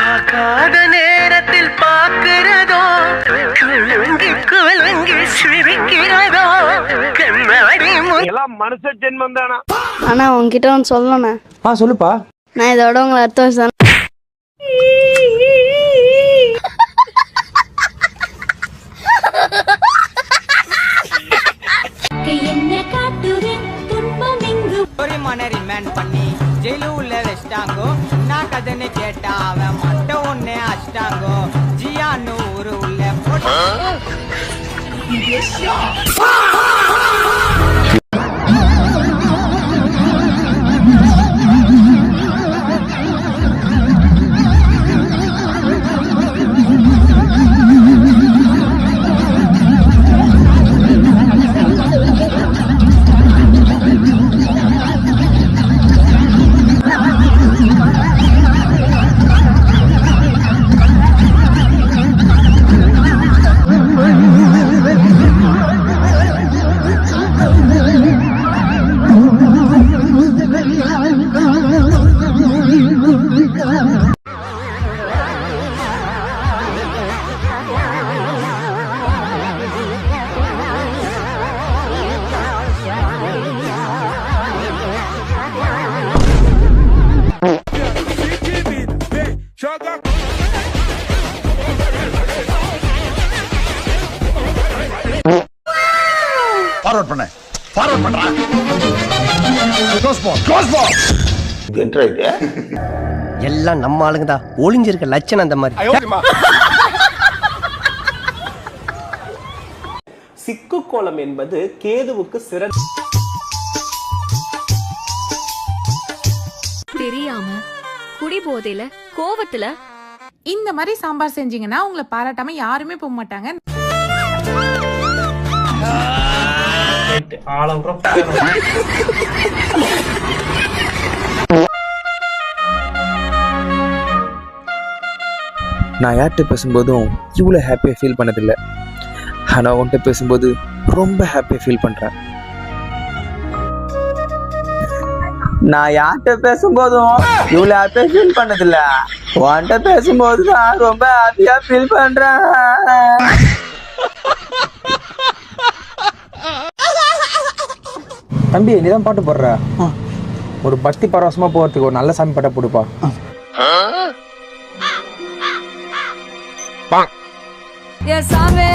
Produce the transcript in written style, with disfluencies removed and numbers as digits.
பார்க்காத நேரத்தில் பார்க்கிறதோ குலுங்கி சிரிக்கிறதோ கண்ணாடி எல்லாம் மனுஷ ஜென்மம் தானா? ஆனா உங்ககிட்ட ஒன்று சொல்லணும். சொல்லுப்பா. நான் இதோட உங்களை அடுத்த வருஷம் ரிமாண்ட் பண்ணி ஜெயிலு உள்ள வச்சிட்டாங்கோ. நான் கதைன்னு கேட்டா அவன் மட்டும் ஒன்னே அச்சிட்டாங்கோ. ஜியான்னு ஊரு உள்ள போட்டு ஃபார்வர்ட் பண்ண ஃபார்வர்ட் பண்றா. எல்லாம் நம்ம ஆளுங்க தான். ஒளிஞ்சிருக்க லட்சணம் அந்த மாதிரி. சிக்கு கோலம் என்பது கேதுவுக்கு சிறந்த தெரியாம குடி போதையில கோவத்துல இந்த மாதிரி சாம்பார் செஞ்சீங்கன்னா உங்களை பாராட்டாம யாருமே போக மாட்டாங்க. நான் யார்கிட்ட பேசும்போதும் இவ்வளோ ஹாப்பியாக ஃபீல் பண்ணதில்லை. ஆனால் உன்கிட்ட பேசும்போது ரொம்ப ஹாப்பியாக ஃபீல் பண்ணுறேன். நான் யார்கிட்ட பேசும்போதும் இவ்வளவு ஹாப்பியா ஃபீல் பண்ணதில்ல. உன்கிட்ட பேசும்போது நான் ரொம்ப ஹாப்பியா ஃபீல் பண்றேன். தம்பி, நீ தான் பாட்டு போடுற. ஒரு பக்தி பரவசமா போறதுக்கு ஒரு நல்ல சாமி பாட்டை போடுப்பா. சாமி